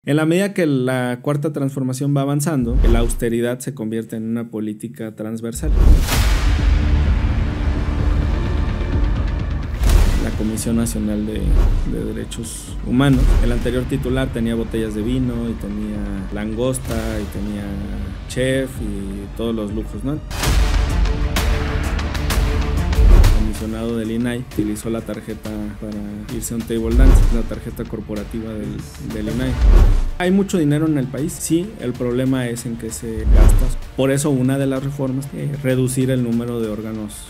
En la medida que la cuarta transformación va avanzando, la austeridad se convierte en una política transversal. La Comisión Nacional de Derechos Humanos, el anterior titular tenía botellas de vino y tenía langosta y tenía chef y todos los lujos, ¿no? El comisionado del INAI utilizó la tarjeta para irse a un table dance, la tarjeta corporativa del INAI. ¿Hay mucho dinero en el país? Sí, el problema es en qué se gasta. Por eso una de las reformas es reducir el número de órganos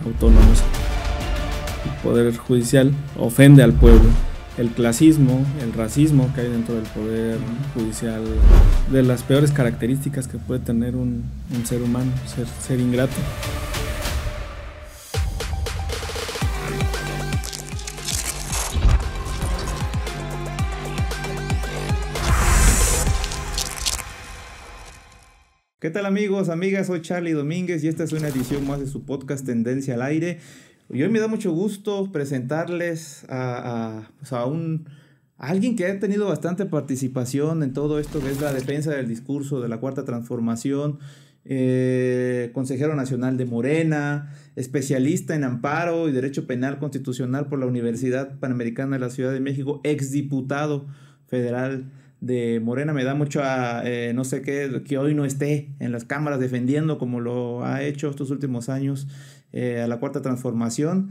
autónomos. El Poder Judicial ofende al pueblo. El clasismo, el racismo que hay dentro del Poder Judicial, de las peores características que puede tener un ser humano, ser ingrato. ¿Qué tal amigos, amigas? Soy Charlie Domínguez y esta es una edición más de su podcast Tendencia al Aire. Y hoy me da mucho gusto presentarles a alguien que ha tenido bastante participación en todo esto que es la defensa del discurso de la Cuarta Transformación, consejero nacional de Morena, especialista en amparo y derecho penal constitucional por la Universidad Panamericana de la Ciudad de México, exdiputado federal de Morena. Me da mucho no sé qué, que hoy no esté en las cámaras defendiendo como lo ha hecho estos últimos años a la Cuarta Transformación.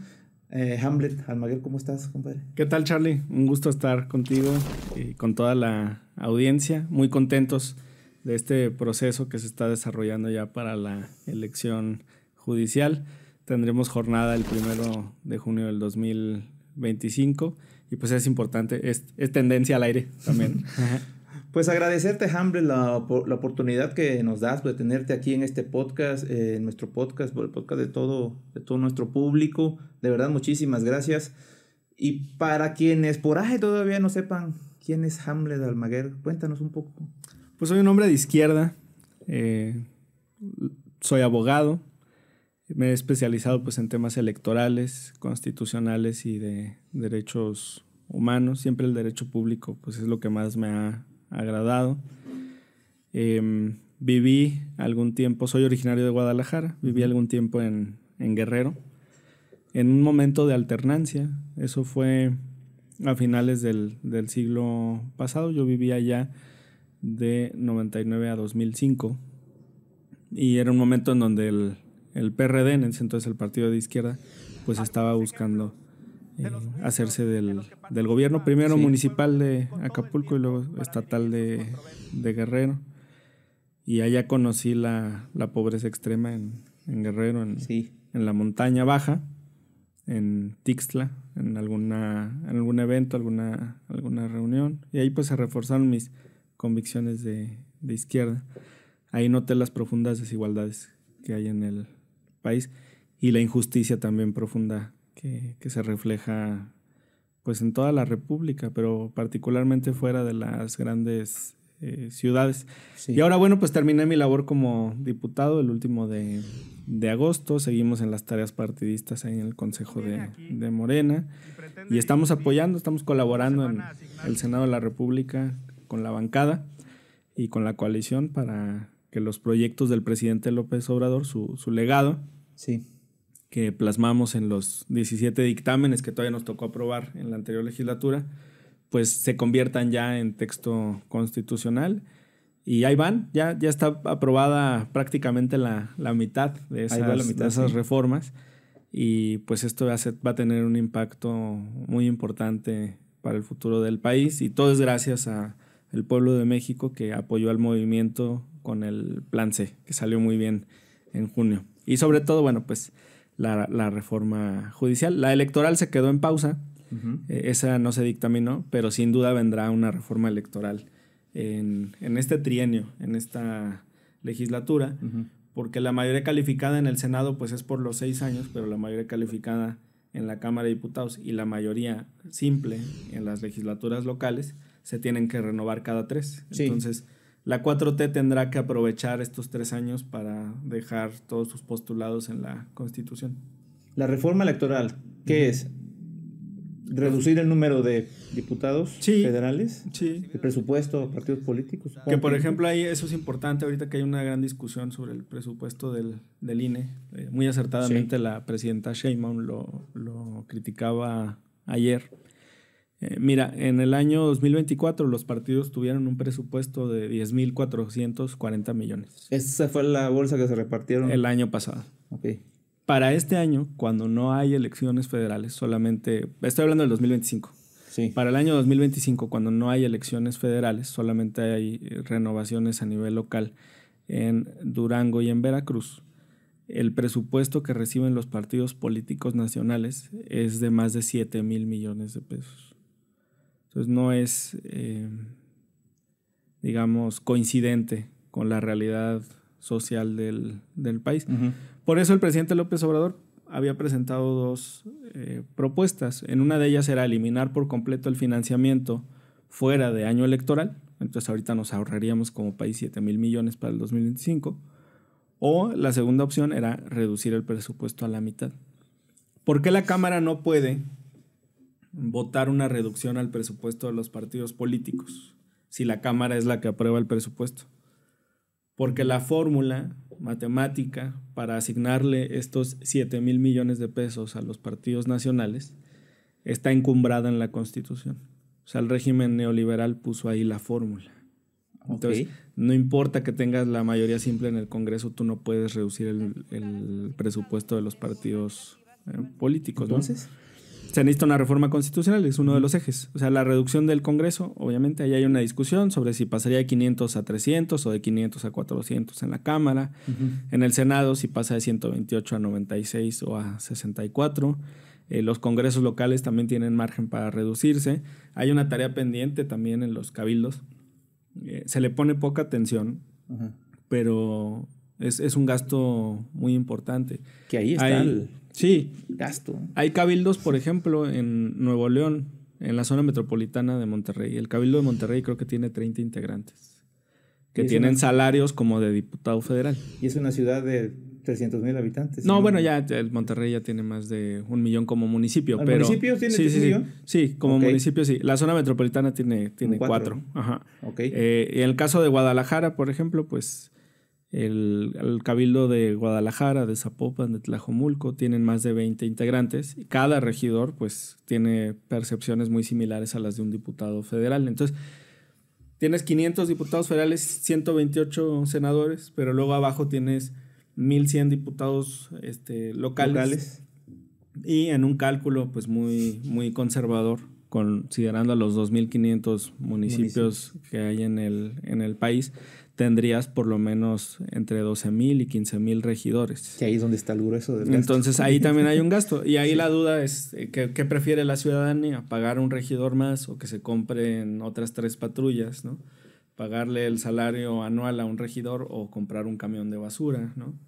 Hamlet Almaguer, ¿cómo estás, compadre? ¿Qué tal, Charlie? Un gusto estar contigo y con toda la audiencia. Muy contentos de este proceso que se está desarrollando ya para la elección judicial. Tendremos jornada el 1 de junio del 2025 y pues es importante, es tendencia al aire también. Pues agradecerte, Hamlet, la oportunidad que nos das de tenerte aquí en este podcast, en nuestro podcast, el podcast de todo nuestro público. De verdad, muchísimas gracias. Y para quienes por ahí todavía no sepan quién es Hamlet Almaguer, cuéntanos un poco. Pues soy un hombre de izquierda, soy abogado, me he especializado pues en temas electorales, constitucionales y de derechos humanos. Siempre el derecho público pues es lo que más me ha agradado. Viví algún tiempo, soy originario de Guadalajara, viví algún tiempo en Guerrero, en un momento de alternancia. Eso fue a finales del siglo pasado. Yo vivía allá de 99 a 2005 y era un momento en donde el PRD, en ese entonces el partido de izquierda, pues estaba buscando hacerse del gobierno, primero municipal de Acapulco y luego estatal de Guerrero. Y allá conocí la pobreza extrema en Guerrero, en la montaña baja, en Tixtla, en algún evento, alguna reunión. Y ahí pues se reforzaron mis convicciones de izquierda. Ahí noté las profundas desigualdades que hay en el país y la injusticia también profunda que se refleja pues en toda la República, pero particularmente fuera de las grandes ciudades. Sí. Y ahora, bueno, pues terminé mi labor como diputado el último de agosto. Seguimos en las tareas partidistas ahí en el Consejo de Morena y estamos apoyando, estamos colaborando en el Senado de la República con la bancada y con la coalición para que los proyectos del presidente López Obrador, su legado, sí, que plasmamos en los 17 dictámenes que todavía nos tocó aprobar en la anterior legislatura, pues se conviertan ya en texto constitucional. Y ahí van, ya está aprobada prácticamente la mitad de esas reformas. Y pues esto va a tener un impacto muy importante para el futuro del país. Y todo es gracias al pueblo de México que apoyó al movimiento con el Plan C, que salió muy bien en junio. Y sobre todo, bueno, pues la reforma judicial. La electoral se quedó en pausa, esa no se dictaminó, pero sin duda vendrá una reforma electoral en este trienio, en esta legislatura, porque la mayoría calificada en el Senado pues es por los 6 años, pero la mayoría calificada en la Cámara de Diputados y la mayoría simple en las legislaturas locales se tienen que renovar cada 3. Sí. Entonces la 4T tendrá que aprovechar estos 3 años para dejar todos sus postulados en la Constitución. La reforma electoral, ¿qué es? reducir el número de diputados federales, el presupuesto, partidos políticos. Que por ejemplo ahí eso es importante ahorita que hay una gran discusión sobre el presupuesto del INE. Muy acertadamente la presidenta Sheinbaum lo criticaba ayer. Mira, en el año 2024 los partidos tuvieron un presupuesto de 10,440 millones. Esa fue la bolsa que se repartieron el año pasado. Okay. Para este año, cuando no hay elecciones federales, solamente, estoy hablando del 2025. Sí. Para el año 2025, cuando no hay elecciones federales, solamente hay renovaciones a nivel local en Durango y en Veracruz. El presupuesto que reciben los partidos políticos nacionales es de más de 7,000 millones de pesos. Entonces no es, digamos, coincidente con la realidad social del país. Uh-huh. Por eso el presidente López Obrador había presentado dos propuestas. En una de ellas era eliminar por completo el financiamiento fuera de año electoral. Entonces ahorita nos ahorraríamos como país 7,000 millones para el 2025. O la segunda opción era reducir el presupuesto a la mitad. ¿Por qué la Cámara no puede votar una reducción al presupuesto de los partidos políticos si la Cámara es la que aprueba el presupuesto? Porque la fórmula matemática para asignarle estos 7,000 millones de pesos a los partidos nacionales está encumbrada en la Constitución. O sea, el régimen neoliberal puso ahí la fórmula. Entonces, no importa que tengas la mayoría simple en el Congreso, tú no puedes reducir el presupuesto de los partidos políticos. Entonces, ¿no? Se necesita una reforma constitucional, es uno de los ejes. O sea, la reducción del Congreso, obviamente, ahí hay una discusión sobre si pasaría de 500 a 300 o de 500 a 400 en la Cámara. Uh-huh. En el Senado, si pasa de 128 a 96 o a 64. Los congresos locales también tienen margen para reducirse. Hay una tarea pendiente también en los cabildos. Se le pone poca atención, uh-huh, pero es un gasto muy importante. Que ahí está sí, gasto. Hay cabildos, por ejemplo, en Nuevo León, en la zona metropolitana de Monterrey. El cabildo de Monterrey creo que tiene 30 integrantes, que tienen salarios como de diputado federal. Y es una ciudad de 300,000 habitantes. No, bueno, ya el Monterrey ya tiene más de 1 millón como municipio. ¿El municipio tiene 1 millón? Sí, como municipio sí. La zona metropolitana tiene 4. Ajá. Okay. En el caso de Guadalajara, por ejemplo, pues el cabildo de Guadalajara, de Zapopan, de Tlajomulco, tienen más de 20 integrantes. Y cada regidor, pues, tiene percepciones muy similares a las de un diputado federal. Entonces, tienes 500 diputados federales, 128 senadores, pero luego abajo tienes 1,100 diputados locales. Y en un cálculo pues muy, muy conservador, considerando a los 2,500 municipios que hay en el país, tendrías por lo menos entre 12,000 y 15,000 regidores. Que ahí es donde está el grueso del gasto. Entonces ahí también hay un gasto. Y ahí sí, la duda es, ¿qué prefiere la ciudadanía? ¿Pagar un regidor más o que se compren otras 3 patrullas, ¿no? Pagarle el salario anual a un regidor o comprar un camión de basura, ¿no?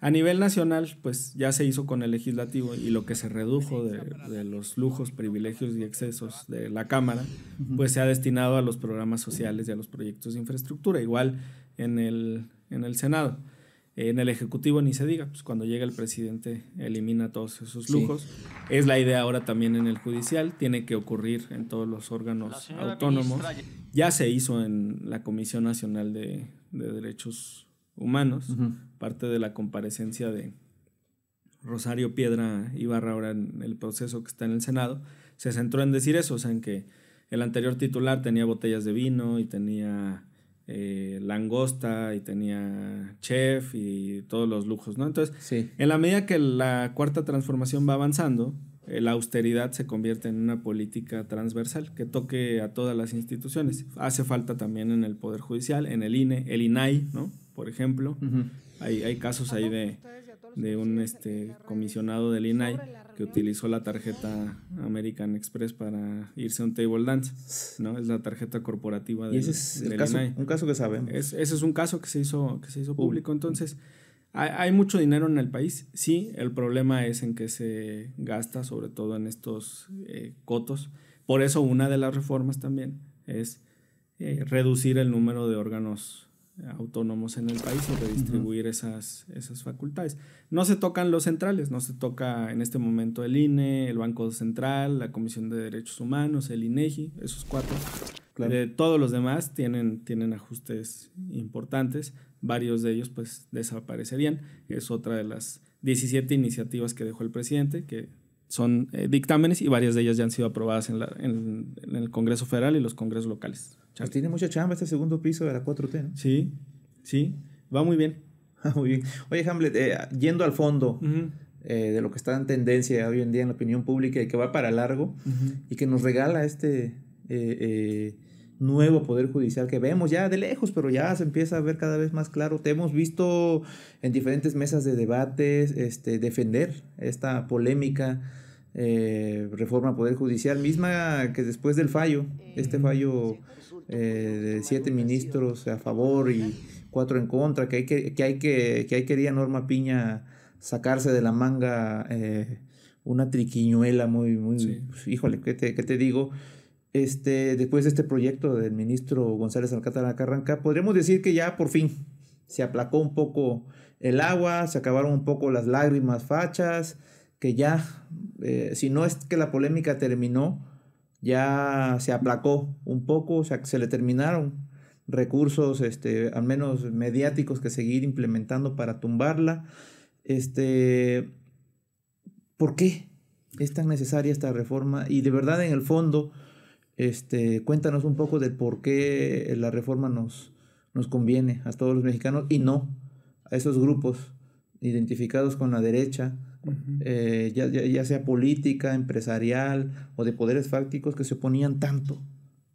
A nivel nacional, pues ya se hizo con el legislativo y lo que se redujo de los lujos, privilegios y excesos de la Cámara, uh-huh, pues se ha destinado a los programas sociales y a los proyectos de infraestructura. Igual en el Senado. En el Ejecutivo ni se diga, pues cuando llega el presidente elimina todos esos lujos. Sí. Es la idea ahora también en el Judicial, tiene que ocurrir en todos los órganos autónomos. Ya se hizo en la Comisión Nacional de Derechos Humanos, uh-huh, parte de la comparecencia de Rosario Piedra Ibarra ahora en el proceso que está en el Senado, se centró en decir eso, o sea, en que el anterior titular tenía botellas de vino y tenía langosta y tenía chef y todos los lujos, ¿no? Entonces, sí, en la medida que la cuarta transformación va avanzando, la austeridad se convierte en una política transversal que toque a todas las instituciones. Hace falta también en el Poder Judicial, en el INE, el INAI, ¿no? Por ejemplo, uh-huh, hay casos ahí de un comisionado del INAI que utilizó la tarjeta American Express para irse a un table dance, ¿no? Es la tarjeta corporativa del, y ese es del caso, INAI. Un caso que sabemos. Ese es un caso que se hizo público. Entonces, hay mucho dinero en el país. Sí, el problema es en que se gasta, sobre todo en estos cotos. Por eso una de las reformas también es reducir el número de órganos autónomos en el país y redistribuir esas facultades. No se tocan los centrales, no se toca en este momento el INE, el Banco Central, la Comisión de Derechos Humanos, el INEGI, esos 4. Claro. Todos los demás tienen ajustes importantes, varios de ellos pues desaparecerían. Es otra de las 17 iniciativas que dejó el presidente, que son dictámenes, y varias de ellas ya han sido aprobadas en el Congreso Federal y los congresos locales. Pues tiene mucha chamba este segundo piso de la 4T, ¿no? Sí, va muy bien. Muy bien. Oye, Hamlet, yendo al fondo de lo que está en tendencia hoy en día en la opinión pública y que va para largo y que nos regala este nuevo Poder Judicial que vemos ya de lejos, pero ya se empieza a ver cada vez más claro. Te hemos visto en diferentes mesas de debates defender esta polémica reforma al Poder Judicial, misma que después del fallo, fallo de 7 ministros a favor y 4 en contra, que ahí quería Norma Piña sacarse de la manga una triquiñuela muy sí. Pues, híjole, ¿qué te digo? Después de este proyecto del ministro González Alcántara Carranca, podríamos decir que ya por fin se aplacó un poco el agua, se acabaron un poco las lágrimas fachas, que ya, si no es que la polémica terminó, ya se aplacó un poco, o sea, se le terminaron recursos, al menos mediáticos, que seguir implementando para tumbarla. ¿Por qué es tan necesaria esta reforma? Y de verdad, en el fondo, cuéntanos un poco del por qué la reforma nos conviene a todos los mexicanos y no a esos grupos identificados con la derecha, ya sea política, empresarial o de poderes fácticos, que se oponían tanto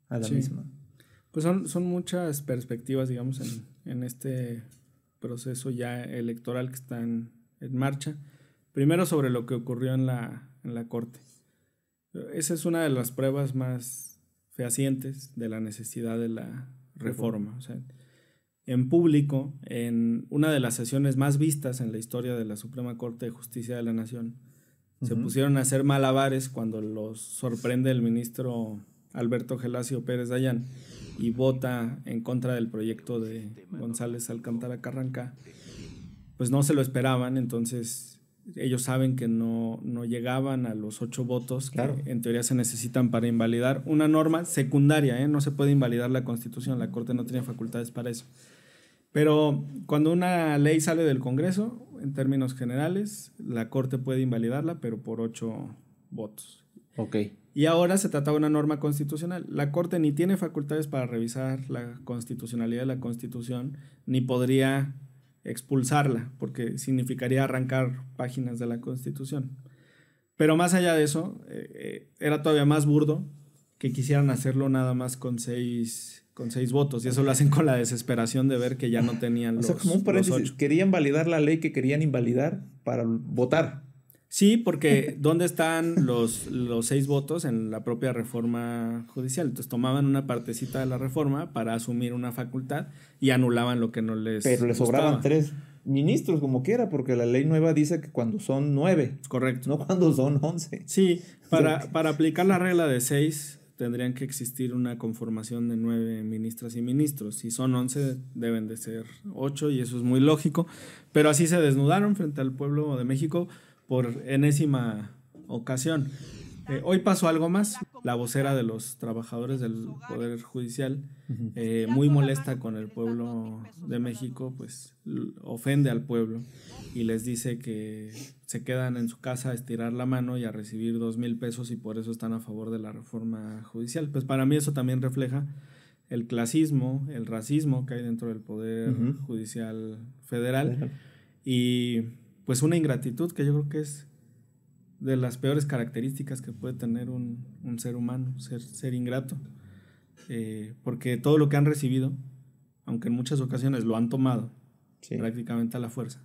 a la misma. Pues son muchas perspectivas, digamos, en este proceso ya electoral que está en marcha. Primero, sobre lo que ocurrió en la Corte. Esa es una de las pruebas más fehacientes de la necesidad de la reforma. O sea, en público, en una de las sesiones más vistas en la historia de la Suprema Corte de Justicia de la Nación, se pusieron a hacer malabares cuando los sorprende el ministro Alberto Gelasio Pérez Dayán y vota en contra del proyecto de González Alcántara Carranca. Pues no se lo esperaban, entonces ellos saben que no llegaban a los 8 votos que en teoría se necesitan para invalidar una norma secundaria, no se puede invalidar la Constitución, la Corte no tiene facultades para eso. Pero cuando una ley sale del Congreso, en términos generales, la Corte puede invalidarla, pero por 8 votos. Okay. Y ahora se trata de una norma constitucional. La Corte ni tiene facultades para revisar la constitucionalidad de la Constitución, ni podría expulsarla, porque significaría arrancar páginas de la Constitución. Pero más allá de eso, era todavía más burdo que quisieran hacerlo nada más con 6 votos, y eso lo hacen con la desesperación de ver que ya no tenían los 8. O sea, como un paréntesis, querían validar la ley que querían invalidar para votar. Sí, porque ¿dónde están los 6 votos? En la propia reforma judicial. Entonces tomaban una partecita de la reforma para asumir una facultad y anulaban lo que no les Pero les sobraban 3 ministros como quiera, porque la ley nueva dice que cuando son 9. Correcto. No cuando son 11. Sí, para aplicar la regla de 6 tendrían que existir una conformación de 9 ministras y ministros. Si son 11, deben de ser 8, y eso es muy lógico. Pero así se desnudaron frente al pueblo de México por enésima ocasión. Hoy pasó algo más. La vocera de los trabajadores del Poder Judicial, muy molesta con el pueblo de México, pues ofende al pueblo y les dice que se quedan en su casa a estirar la mano y a recibir 2,000 pesos, y por eso están a favor de la reforma judicial. Pues para mí eso también refleja el clasismo, el racismo que hay dentro del Poder Judicial Federal, y pues una ingratitud que yo creo que es de las peores características que puede tener un ser humano, ser ingrato. Porque todo lo que han recibido, aunque en muchas ocasiones lo han tomado prácticamente a la fuerza,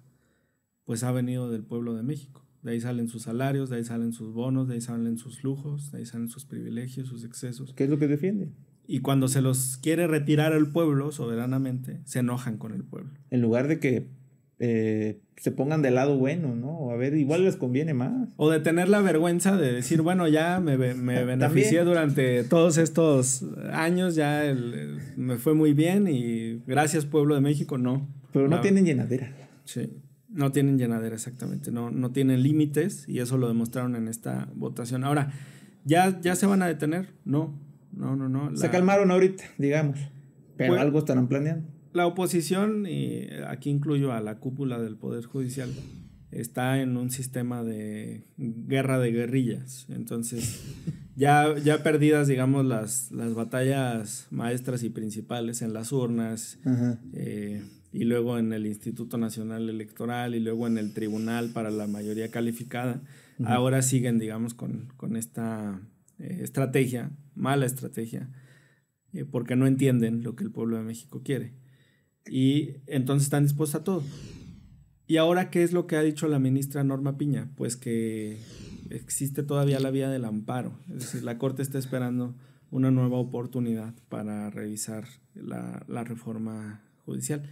pues ha venido del pueblo de México. De ahí salen sus salarios, de ahí salen sus bonos, de ahí salen sus lujos, de ahí salen sus privilegios, sus excesos. ¿Qué es lo que defiende? Y cuando se los quiere retirar al pueblo soberanamente, se enojan con el pueblo. En lugar de que se pongan del lado bueno, ¿no? O a ver, igual les conviene más. O de tener la vergüenza de decir, bueno, ya me beneficié durante todos estos años, me fue muy bien y gracias pueblo de México, no. Pero no tienen llenadera. Sí, no tienen llenadera exactamente, no tienen límites y eso lo demostraron en esta votación. Ahora, ¿ya se van a detener? No. Se calmaron ahorita, digamos, pero algo estarán planeando. La oposición, y aquí incluyo a la cúpula del Poder Judicial, está en un sistema de guerra de guerrillas. Entonces, ya perdidas, digamos, las batallas maestras y principales en las urnas, y luego en el Instituto Nacional Electoral, y luego en el Tribunal para la mayoría calificada, ahora siguen, digamos, con esta estrategia, mala estrategia, porque no entienden lo que el pueblo de México quiere. Y entonces están dispuestos a todo. ¿Y ahora qué es lo que ha dicho la ministra Norma Piña? Pues que existe todavía la vía del amparo. Es decir, la Corte está esperando una nueva oportunidad para revisar la reforma judicial.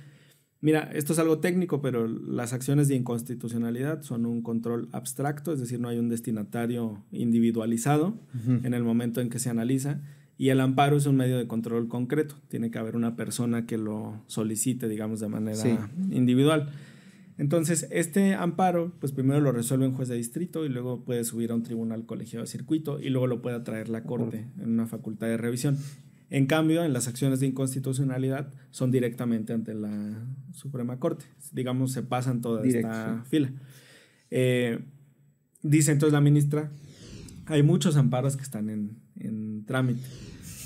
Mira, esto es algo técnico, pero las acciones de inconstitucionalidad son un control abstracto, es decir, no hay un destinatario individualizado en el momento en que se analiza. Y el amparo es un medio de control concreto. Tiene que haber una persona que lo solicite, digamos, de manera individual. Entonces, este amparo, pues primero lo resuelve un juez de distrito y luego puede subir a un tribunal colegiado de circuito y luego lo puede traer la Corte en una facultad de revisión. En cambio, en las acciones de inconstitucionalidad son directamente ante la Suprema Corte. Digamos, se pasan toda esta fila. Dice entonces la ministra, hay muchos amparos que están en trámite.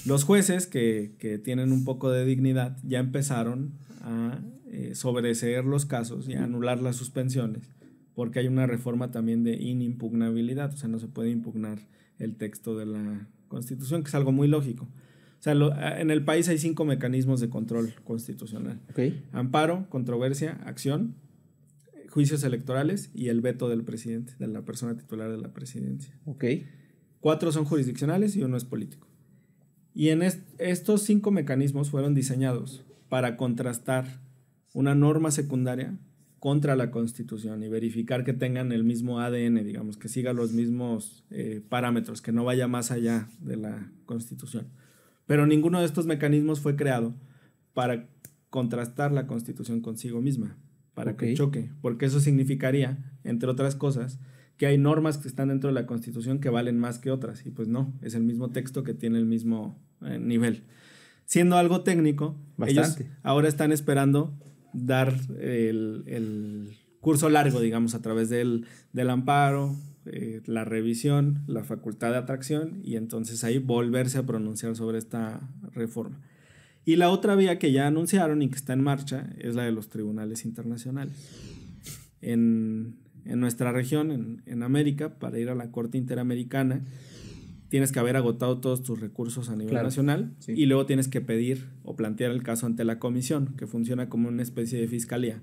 Los jueces que tienen un poco de dignidad ya empezaron a sobreseer los casos y a anular las suspensiones, porque hay una reforma también de inimpugnabilidad, o sea, no se puede impugnar el texto de la Constitución, que es algo muy lógico. O sea, en el país hay 5 mecanismos de control constitucional. Amparo, controversia, acción, juicios electorales y el veto del presidente, de la persona titular de la presidencia. 4 son jurisdiccionales y 1 es político. Y en estos 5 mecanismos fueron diseñados para contrastar una norma secundaria contra la Constitución y verificar que tengan el mismo ADN, digamos, que siga los mismos parámetros, que no vaya más allá de la Constitución. Pero ninguno de estos mecanismos fue creado para contrastar la Constitución consigo misma, para que choque, porque eso significaría, entre otras cosas, que hay normas que están dentro de la Constitución que valen más que otras, y pues no, es el mismo texto que tiene el mismo nivel. Siendo algo técnico, ellos ahora están esperando dar el curso largo, digamos, a través del amparo, la revisión, la facultad de atracción, y entonces ahí volverse a pronunciar sobre esta reforma. Y la otra vía que ya anunciaron y que está en marcha es la de los tribunales internacionales. En nuestra región, en América, para ir a la Corte Interamericana, tienes que haber agotado todos tus recursos a nivel nacional y luego tienes que pedir o plantear el caso ante la comisión, que funciona como una especie de fiscalía.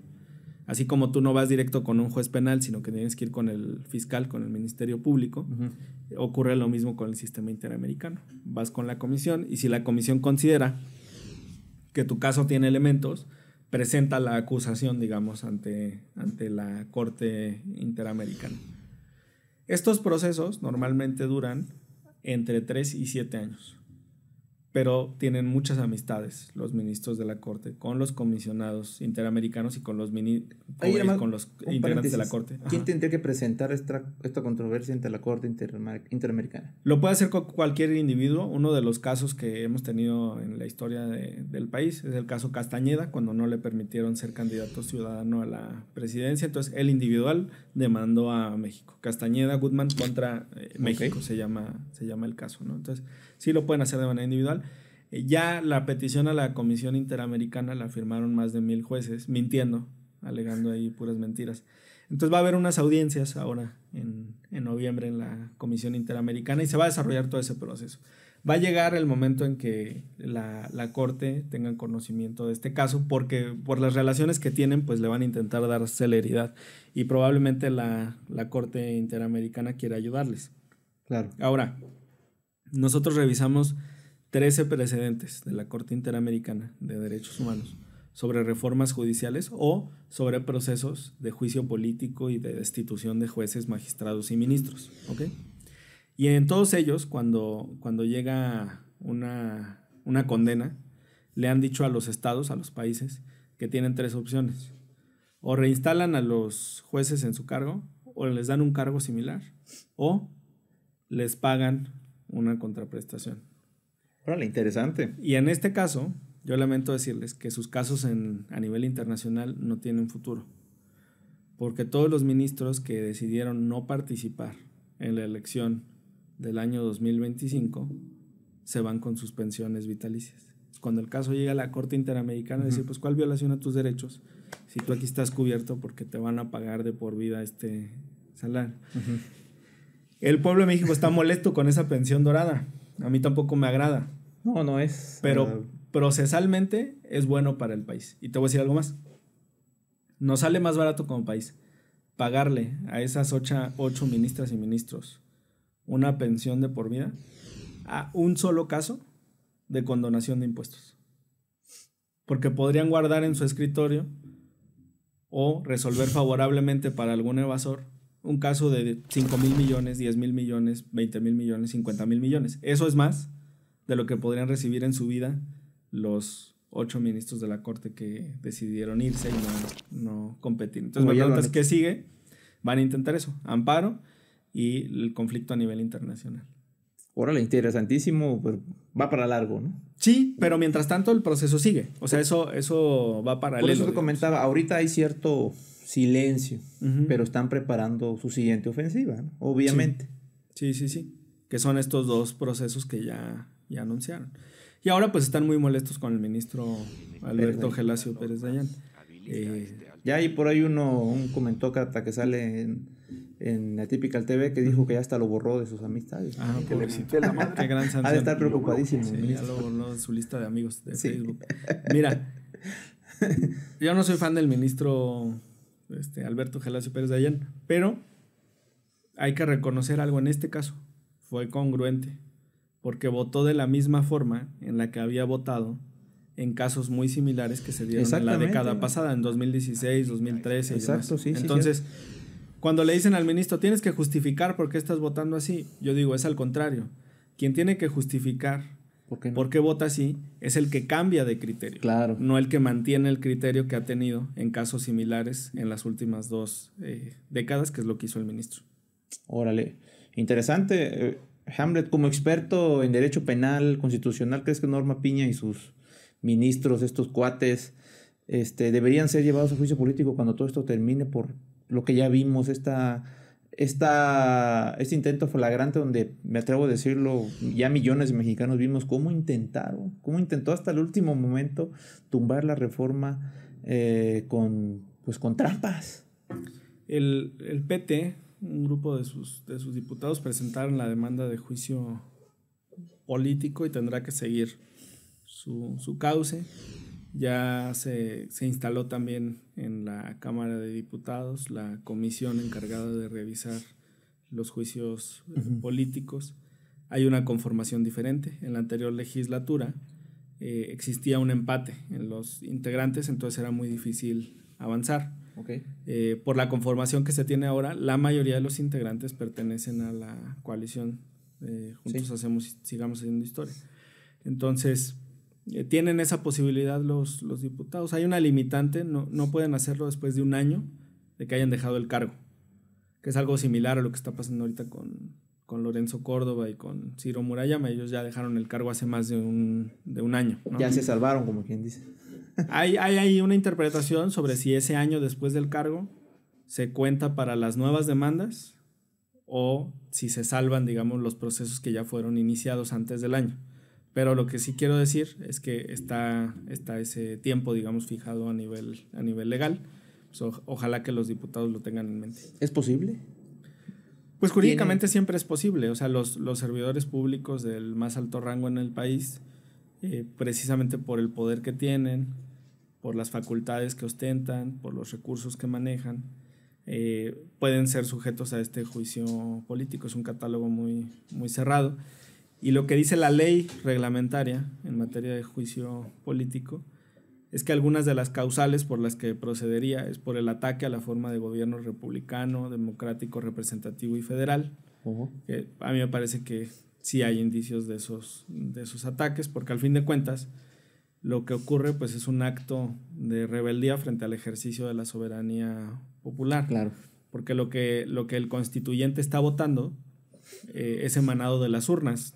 Así como tú no vas directo con un juez penal, sino que tienes que ir con el fiscal, con el Ministerio Público, ocurre lo mismo con el sistema interamericano. Vas con la comisión y si la comisión considera que tu caso tiene elementos, presenta la acusación, digamos, ante la Corte Interamericana. Estos procesos normalmente duran entre 3 y 7 años, pero tienen muchas amistades los ministros de la Corte con los comisionados interamericanos y con los integrantes de la Corte. ¿Quién tendría que presentar esta controversia ante la Corte Interamericana? Lo puede hacer cualquier individuo. Uno de los casos que hemos tenido en la historia del país es el caso Castañeda, cuando no le permitieron ser candidato ciudadano a la presidencia. Entonces, el individual demandó a México. Castañeda Goodman contra México se llama el caso, ¿no? Entonces, sí lo pueden hacer de manera individual. Ya la petición a la Comisión Interamericana la firmaron más de 1,000 jueces, mintiendo, alegando ahí puras mentiras. Entonces va a haber unas audiencias ahora en noviembre en la Comisión Interamericana y se va a desarrollar todo ese proceso. Va a llegar el momento en que la Corte tenga conocimiento de este caso, porque por las relaciones que tienen, pues le van a intentar dar celeridad y probablemente la Corte Interamericana quiera ayudarles. Claro. Ahora, nosotros revisamos 13 precedentes de la Corte Interamericana de Derechos Humanos sobre reformas judiciales o sobre procesos de juicio político y de destitución de jueces, magistrados y ministros. ¿Ok? Y en todos ellos, cuando llega una condena, le han dicho a los estados, a los países, que tienen 3 opciones. O reinstalan a los jueces en su cargo, o les dan un cargo similar, o les pagan una contraprestación. Órale, interesante. Y en este caso, yo lamento decirles que sus casos a nivel internacional no tienen futuro. Porque todos los ministros que decidieron no participar en la elección del año 2025 se van con sus pensiones vitalicias. Cuando el caso llega a la Corte Interamericana, decir, pues, ¿cuál violación a tus derechos? Si tú aquí estás cubierto porque te van a pagar de por vida este salario. El pueblo de México está molesto con esa pensión dorada. A mí tampoco me agrada. No es. Pero procesalmente es bueno para el país. Y te voy a decir algo más. Nos sale más barato como país pagarle a esas 8 ministras y ministros una pensión de por vida a un solo caso de condonación de impuestos. Porque podrían guardar en su escritorio o resolver favorablemente para algún evasor un caso de 5,000 millones, 10,000 millones, 20,000 millones, 50,000 millones. Eso es más de lo que podrían recibir en su vida los 8 ministros de la Corte que decidieron irse y no competir. Entonces, me preguntas qué sigue. Van a intentar eso, amparo y el conflicto a nivel internacional. Órale, interesantísimo, pero va para largo, ¿no? Sí, pero mientras tanto el proceso sigue. O sea, eso va paralelo. Por eso te comentaba, ahorita hay cierto silencio, pero están preparando su siguiente ofensiva, ¿no? Obviamente. Sí. Que son estos 2 procesos que ya anunciaron. Y ahora pues están muy molestos con el ministro Alberto Gelasio Pérez Dayán. Ya hay por ahí un comentócrata que sale en Atypical TV que dijo que ya hasta lo borró de sus amistades. Ah, pobrecito. Qué gran sanción. Ha de estar preocupadísimo. Sí, ya lo borró de su lista de amigos de Facebook. Mira, yo no soy fan del ministro Alberto Gelasio Pérez Dayán, pero hay que reconocer algo en este caso. Fue congruente, porque votó de la misma forma en la que había votado en casos muy similares que se dieron en la década pasada, en 2016, 2013 y demás. Sí. Entonces, cuando le dicen al ministro, tienes que justificar por qué estás votando así, yo digo, es al contrario. Quien tiene que justificar por qué vota así es el que cambia de criterio. Claro. No el que mantiene el criterio que ha tenido en casos similares en las últimas 2 décadas, que es lo que hizo el ministro. Órale. Interesante. Hamlet, como experto en derecho penal constitucional, ¿crees que Norma Piña y sus ministros, estos cuates, deberían ser llevados a juicio político cuando todo esto termine por lo que ya vimos, este intento flagrante donde, me atrevo a decirlo, ya millones de mexicanos vimos cómo intentó hasta el último momento tumbar la reforma con trampas? El PT, un grupo de sus diputados, presentaron la demanda de juicio político y tendrá que seguir su cauce. Ya se instaló también en la Cámara de Diputados la comisión encargada de revisar los juicios políticos. Hay una conformación diferente. En la anterior legislatura existía un empate en los integrantes, entonces era muy difícil avanzar. Okay. Por la conformación que se tiene ahora, la mayoría de los integrantes pertenecen a la coalición Juntos Sigamos Haciendo Historia. Entonces, tienen esa posibilidad los diputados. Hay una limitante, no pueden hacerlo después de 1 año de que hayan dejado el cargo, que es algo similar a lo que está pasando ahorita con Lorenzo Córdoba y con Ciro Murayama. Ellos ya dejaron el cargo hace más de un año, ¿no? Ya se salvaron, como quien dice. Hay una interpretación sobre si ese año después del cargo se cuenta para las nuevas demandas o si se salvan, digamos, los procesos que ya fueron iniciados antes del año. Pero lo que sí quiero decir es que está ese tiempo, digamos, fijado a nivel legal. Pues ojalá que los diputados lo tengan en mente. ¿Es posible? Pues jurídicamente siempre es posible. O sea, los servidores públicos del más alto rango en el país, precisamente por el poder que tienen, por las facultades que ostentan, por los recursos que manejan, pueden ser sujetos a este juicio político. Es un catálogo muy, muy cerrado. Y lo que dice la ley reglamentaria en materia de juicio político es que algunas de las causales por las que procedería es por el ataque a la forma de gobierno republicano, democrático, representativo y federal. Que a mí me parece que sí hay indicios de esos ataques, porque al fin de cuentas lo que ocurre pues es un acto de rebeldía frente al ejercicio de la soberanía popular. Claro. Porque lo que el constituyente está votando es emanado de las urnas.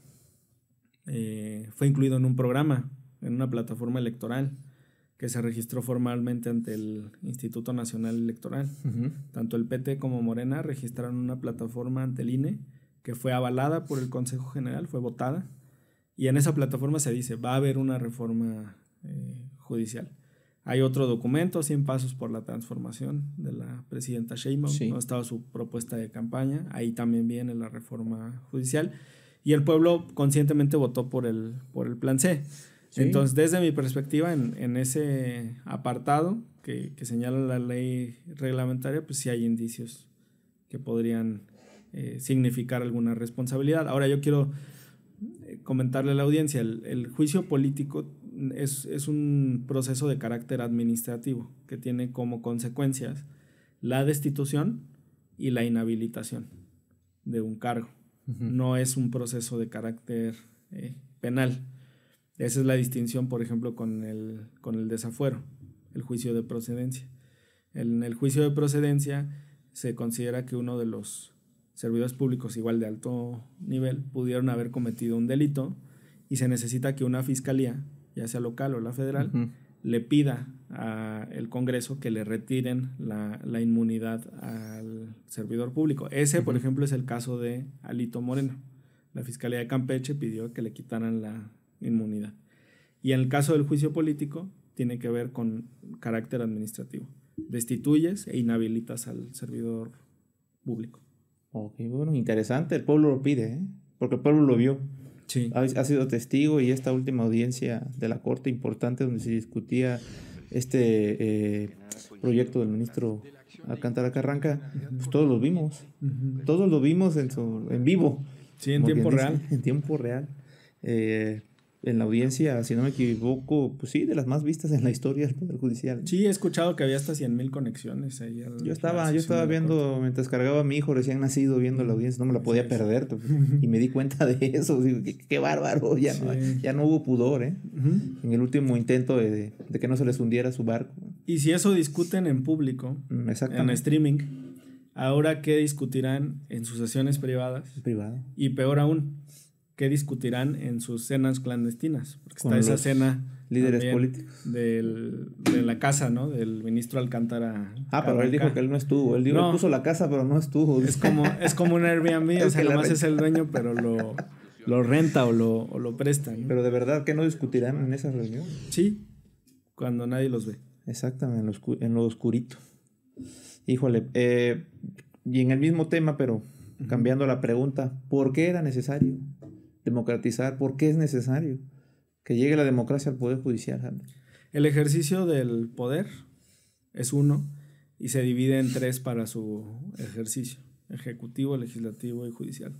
Fue incluido en un programa, en una plataforma electoral que se registró formalmente ante el Instituto Nacional Electoral. Tanto el PT como Morena registraron una plataforma ante el INE que fue avalada por el Consejo General, fue votada, y en esa plataforma se dice, va a haber una reforma judicial. Hay otro documento, 100 pasos por la transformación, de la presidenta Sheinbaum, donde estaba su propuesta de campaña, ahí también viene la reforma judicial, y el pueblo conscientemente votó por el plan C. Sí. Entonces, desde mi perspectiva, en ese apartado que señala la ley reglamentaria, pues sí hay indicios que podrían significar alguna responsabilidad. Ahora yo quiero comentarle a la audiencia, el juicio político es un proceso de carácter administrativo que tiene como consecuencias la destitución y la inhabilitación de un cargo. No es un proceso de carácter penal. Esa es la distinción, por ejemplo, con el desafuero, el juicio de procedencia. En el juicio de procedencia se considera que uno de los servidores públicos igual de alto nivel pudieron haber cometido un delito y se necesita que una fiscalía, ya sea local o la federal, le pida al Congreso que le retiren la inmunidad al servidor público. Ese, por ejemplo, es el caso de Alito Moreno. La Fiscalía de Campeche pidió que le quitaran la inmunidad. Y en el caso del juicio político tiene que ver con carácter administrativo. Destituyes e inhabilitas al servidor público. Ok, bueno, interesante. El pueblo lo pide, porque el pueblo lo vio. Sí. Ha sido testigo, y esta última audiencia de la Corte importante donde se discutía este proyecto del ministro Alcántara Carranca, pues todos lo vimos. Todos lo vimos en vivo. Sí, en tiempo real. En tiempo real. En la audiencia, si no me equivoco, pues sí, de las más vistas en la historia del Poder Judicial. Sí, he escuchado que había hasta 100,000 conexiones ahí. Yo estaba viendo, mientras cargaba a mi hijo recién nacido, viendo la audiencia, no me la podía perder, y me di cuenta de eso. Digo, qué bárbaro, ya no hubo pudor, en el último intento de que no se les hundiera su barco. Y si eso discuten en público, en streaming, ahora ¿qué discutirán en sus sesiones privadas? Privado. Y peor aún, ¿qué discutirán en sus cenas clandestinas? Porque está esa cena líderes políticos de la casa, ¿no? Del ministro Alcántara. Pero él dijo que él no estuvo. Él puso la casa, pero no estuvo. Es como un Airbnb, o sea, nomás es el dueño, pero lo renta o lo presta, ¿no? Pero de verdad que no discutirán en esa reunión. Sí, cuando nadie los ve. Exactamente, en lo oscurito. Híjole, y en el mismo tema, pero cambiando la pregunta, ¿por qué era necesario democratizar? ¿Por qué es necesario que llegue la democracia al Poder Judicial, Jaime? El ejercicio del poder es uno y se divide en tres para su ejercicio: ejecutivo, legislativo y judicial.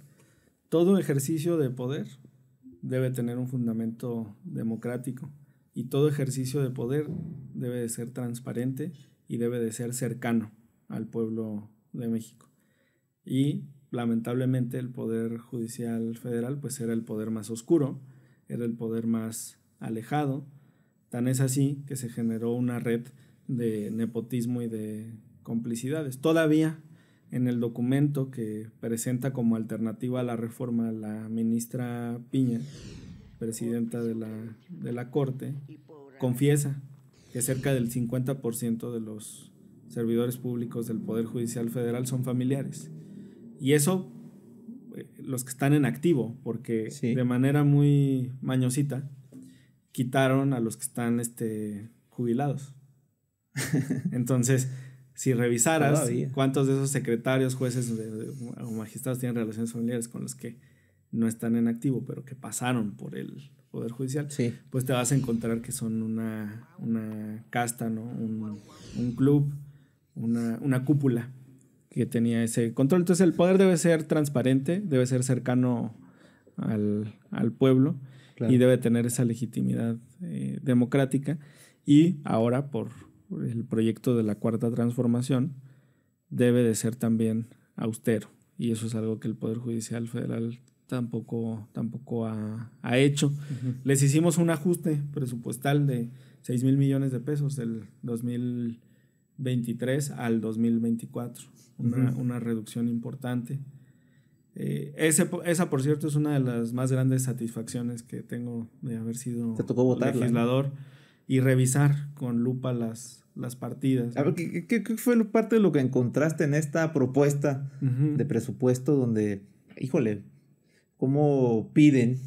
Todo ejercicio de poder debe tener un fundamento democrático, y todo ejercicio de poder debe de ser transparente y debe de ser cercano al pueblo de México. Y lamentablemente el Poder Judicial Federal pues era el poder más oscuro, era el poder más alejado. Tan es así que se generó una red de nepotismo y de complicidades. Todavía en el documento que presenta como alternativa a la reforma la ministra Piña, presidenta de la Corte, confiesa que cerca del 50% de los servidores públicos del Poder Judicial Federal son familiares. Y eso, los que están en activo, porque de manera muy mañosita quitaron a los que están jubilados. Entonces, si revisaras cuántos de esos secretarios, jueces o magistrados tienen relaciones familiares con los que no están en activo, pero que pasaron por el Poder Judicial, pues te vas a encontrar que son una casta, ¿no? Un club, una cúpula que tenía ese control. Entonces el poder debe ser transparente, debe ser cercano al pueblo, claro, y debe tener esa legitimidad democrática. Y ahora, por el proyecto de la Cuarta Transformación, debe de ser también austero. Y eso es algo que el Poder Judicial Federal tampoco ha hecho. Les hicimos un ajuste presupuestal de 6,000 millones de pesos del 2023 al 2024. Una reducción importante. Esa, por cierto, es una de las más grandes satisfacciones que tengo de haber sido legislador y revisar con lupa las partidas. A ver, ¿qué fue parte de lo que encontraste en esta propuesta de presupuesto donde, híjole, cómo piden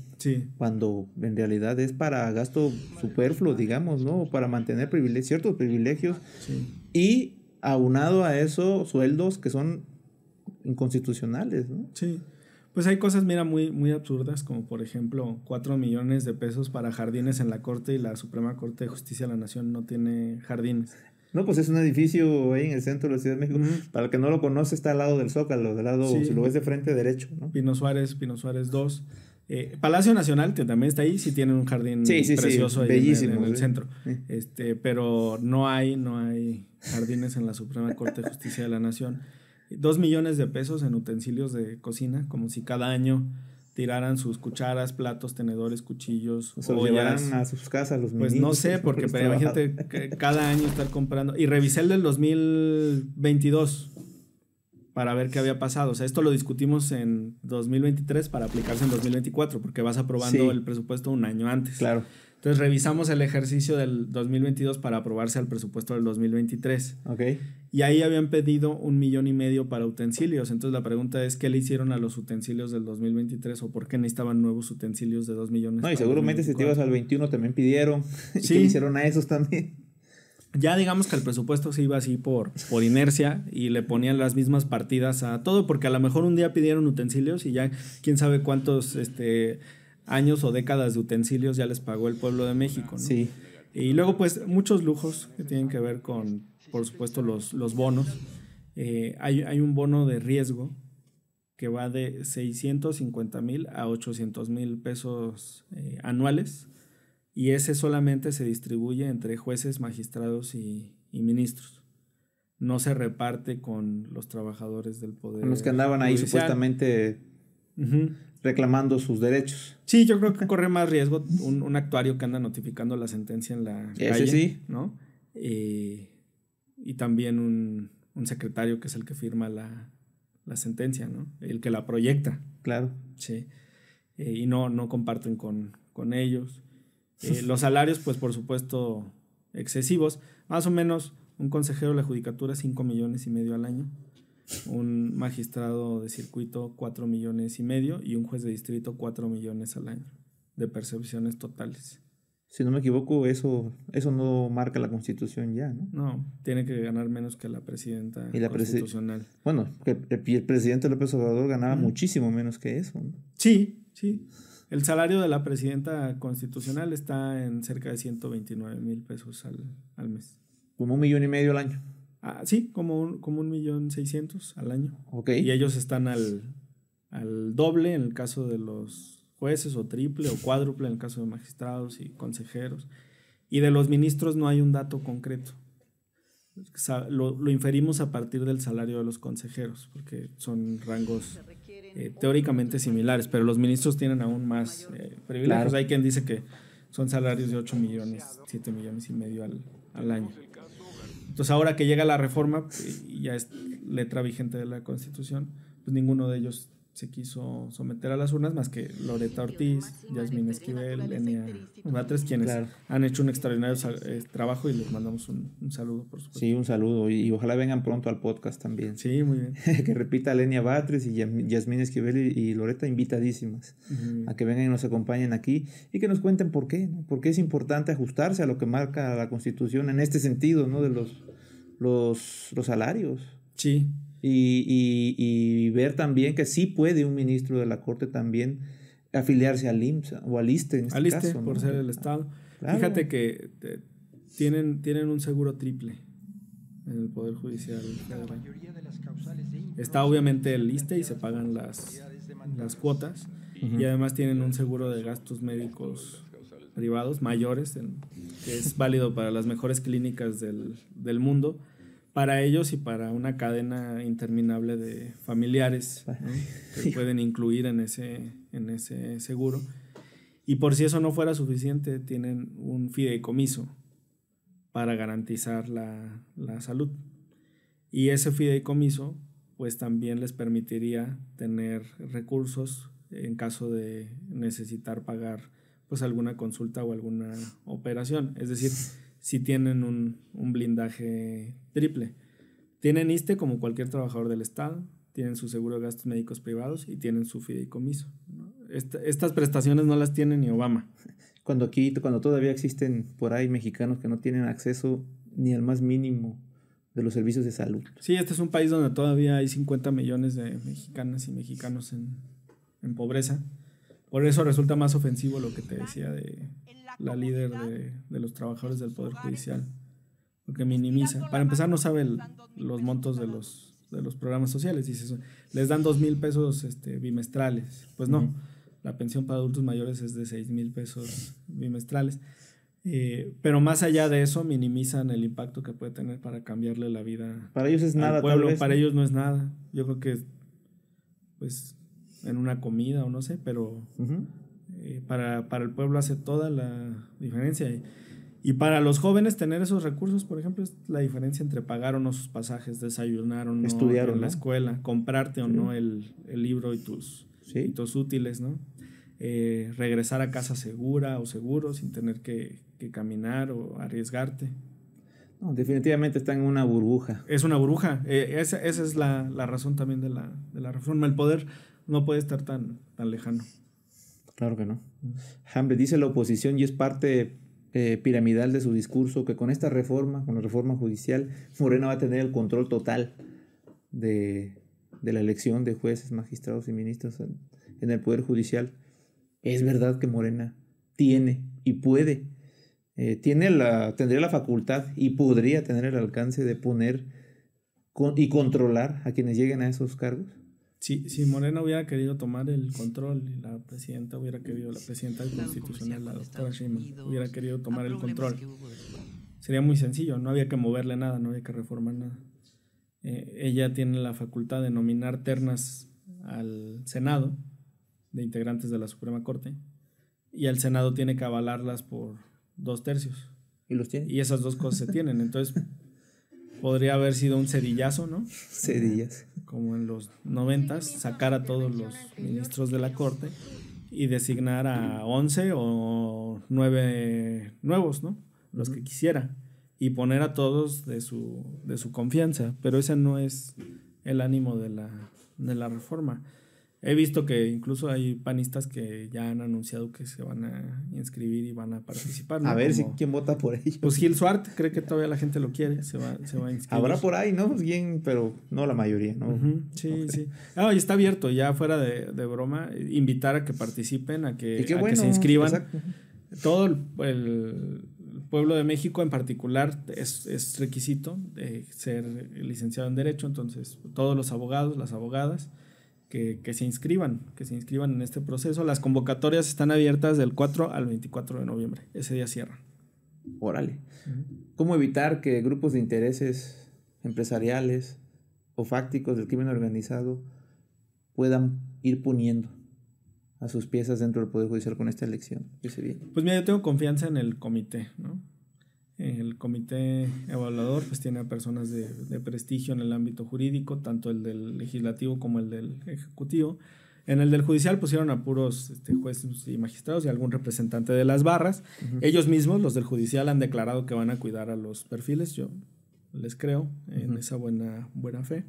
cuando en realidad es para gasto superfluo, digamos, ¿no? Para mantener ciertos privilegios y aunado a eso sueldos que son inconstitucionales, ¿no? Sí. Pues hay cosas, mira, muy, muy absurdas, como por ejemplo 4 millones de pesos para jardines en la Corte, y la Suprema Corte de Justicia de la Nación no tiene jardines. No, pues es un edificio ahí en el centro de la Ciudad de México. Para el que no lo conoce, está al lado del Zócalo, si lo ves de frente derecho, ¿no? Pino Suárez 2. Palacio Nacional, que también está ahí, sí tienen un jardín precioso ahí bellísimo, en el centro. Pero no hay jardines en la Suprema Corte de Justicia de la Nación. 2 millones de pesos en utensilios de cocina, como si cada año tiraran sus cucharas, platos, tenedores, cuchillos. O se los llevaran a sus casas los Pues no sé, porque imagínate cada año estar comprando. Y revisé el del 2022 para ver qué había pasado. O sea, esto lo discutimos en 2023 para aplicarse en 2024, porque vas aprobando el presupuesto un año antes. Claro. Entonces revisamos el ejercicio del 2022 para aprobarse al presupuesto del 2023. Okay. Y ahí habían pedido 1,5 millones para utensilios. Entonces la pregunta es, ¿qué le hicieron a los utensilios del 2023 o por qué necesitaban nuevos utensilios de 2 millones? No, y seguramente si te ibas al 21 también pidieron. ¿Y qué le hicieron a esos también? Ya digamos que el presupuesto se iba así por inercia y le ponían las mismas partidas a todo, porque a lo mejor un día pidieron utensilios y ya quién sabe cuántos años o décadas de utensilios ya les pagó el pueblo de México, ¿no? Sí. Y luego pues muchos lujos que tienen que ver con, por supuesto, los bonos. Hay un bono de riesgo que va de 650,000 a 800,000 pesos anuales, y ese solamente se distribuye entre jueces, magistrados y ministros. No se reparte con los trabajadores del poder. Con los que andaban ahí supuestamente reclamando sus derechos. Sí, yo creo que corre más riesgo un actuario que anda notificando la sentencia en la calle, sí, ¿no? Y también un secretario que es el que firma la sentencia, ¿no? El que la proyecta. Claro. Sí. Y no comparten con ellos. Los salarios, pues por supuesto, excesivos. Más o menos un consejero de la judicatura 5,5 millones al año. Un magistrado de circuito 4,5 millones y un juez de distrito 4 millones al año de percepciones totales. Si no me equivoco, eso no marca la Constitución ya, ¿no? No, tiene que ganar menos que la presidenta constitucional. Bueno, el presidente López Obrador ganaba muchísimo menos que eso, ¿no? Sí. El salario de la presidenta constitucional está en cerca de 129,000 pesos al mes. Como 1,5 millones al año. Sí, como 1,600,000 al año. Okay. Y ellos están al doble en el caso de los jueces, o triple o cuádruple en el caso de magistrados y consejeros. Y de los ministros no hay un dato concreto. Lo inferimos a partir del salario de los consejeros, porque son rangos teóricamente similares, pero los ministros tienen aún más privilegios. Claro. Hay quien dice que son salarios de 8 millones, 7,5 millones al año. Entonces ahora que llega la reforma y ya es letra vigente de la Constitución, pues ninguno de ellos se quiso someter a las urnas, más que Loreta Ortiz, Yasmín Esquivel, Lenia Batres, quienes han hecho un extraordinario trabajo, y les mandamos un saludo, por supuesto. Sí, un saludo, y ojalá vengan pronto al podcast también. Sí, muy bien. Que repita Lenia Batres y Yasmín Esquivel y Loreta, invitadísimas a que vengan y nos acompañen aquí y que nos cuenten por qué, ¿no? Por qué es importante ajustarse a lo que marca la Constitución en este sentido, ¿no? De los salarios. Sí. Y ver también que sí puede un ministro de la Corte también afiliarse al IMSS o al ISSSTE en este caso, ¿no? Por ser el Estado. Claro. Fíjate que tienen un seguro triple en el Poder Judicial Federal. Está obviamente el ISSSTE y se pagan las cuotas, y además tienen un seguro de gastos médicos privados mayores, que es válido para las mejores clínicas del mundo, para ellos y para una cadena interminable de familiares, ¿no? Que pueden incluir en ese seguro. Y por si eso no fuera suficiente, tienen un fideicomiso para garantizar la salud. Y ese fideicomiso pues también les permitiría tener recursos en caso de necesitar pagar pues alguna consulta o alguna operación. Es decir, si tienen un blindaje triple. Tienen ISSSTE como cualquier trabajador del Estado, tienen su seguro de gastos médicos privados y tienen su fideicomiso, ¿no? Estas prestaciones no las tiene ni Obama. Cuando todavía existen por ahí mexicanos que no tienen acceso ni al más mínimo de los servicios de salud. Sí, este es un país donde todavía hay 50 millones de mexicanas y mexicanos en pobreza. Por eso resulta más ofensivo lo que te decía de la líder de los trabajadores del Poder Judicial, porque minimiza. Para empezar, no sabe los montos de los programas sociales. Dice, les dan 2,000 pesos bimestrales. Pues no, la pensión para adultos mayores es de 6,000 pesos bimestrales. Pero más allá de eso, minimizan el impacto que puede tener para cambiarle la vida para ellos es nada, al pueblo. Tal vez, para ellos no es nada. Yo creo que pues en una comida o no sé, pero para el pueblo hace toda la diferencia. Y para los jóvenes tener esos recursos, por ejemplo, es la diferencia entre pagar o no sus pasajes, desayunar o no, estudiar en la escuela, comprarte o no el libro y tus útiles, ¿no? Regresar a casa segura o seguro sin tener que caminar o arriesgarte. No, definitivamente está en una burbuja. Es una burbuja. Esa es la razón también de la reforma. El poder no puede estar tan lejano. Claro que no. Hambre dice la oposición, y es parte piramidal de su discurso, que con esta reforma, con la reforma judicial, Morena va a tener el control total de la elección de jueces, magistrados y ministros en el Poder Judicial. Es verdad que Morena tiene y puede, tendría la facultad y podría tener el alcance de poner y controlar a quienes lleguen a esos cargos. Si Morena hubiera querido tomar el control y la presidenta constitucional, la doctora Sheinbaum, hubiera querido tomar el control, sería muy sencillo, no había que moverle nada, no había que reformar nada. Ella tiene la facultad de nominar ternas al Senado de integrantes de la Suprema Corte, y el Senado tiene que avalarlas por 2/3. ¿Y los tiene? Y esas dos cosas se tienen, entonces podría haber sido un cedillazo, ¿no? Cedillas. Como en los 90s, sacar a todos los ministros de la Corte y designar a 11 o 9 nuevos, ¿no? Los que quisiera, y poner a todos de su confianza, pero ese no es el ánimo de la reforma. He visto que incluso hay panistas que ya han anunciado que se van a inscribir y van a participar, ¿no? A ver quién vota por ellos. Pues Gil Swart cree que todavía la gente lo quiere, se va a inscribir. Habrá por ahí, ¿no? Bien, pero no la mayoría, ¿no? Sí, sí. Y está abierto, ya fuera de broma, invitar a que participen, a que se inscriban. Exacto. Todo el pueblo de México en particular es requisito de ser licenciado en Derecho, entonces todos los abogados, las abogadas, que se inscriban en este proceso. Las convocatorias están abiertas del 4 al 24 de noviembre. Ese día cierran. Órale. ¿Cómo evitar que grupos de intereses empresariales o fácticos del crimen organizado puedan ir poniendo a sus piezas dentro del Poder Judicial con esta elección? Pues mira, yo tengo confianza en el comité, ¿no? El comité evaluador pues tiene a personas de prestigio en el ámbito jurídico, tanto el del legislativo como el del ejecutivo. En el del judicial pusieron a puros jueces y magistrados y algún representante de las barras. Ellos mismos, los del judicial, han declarado que van a cuidar a los perfiles. Yo les creo en esa buena fe.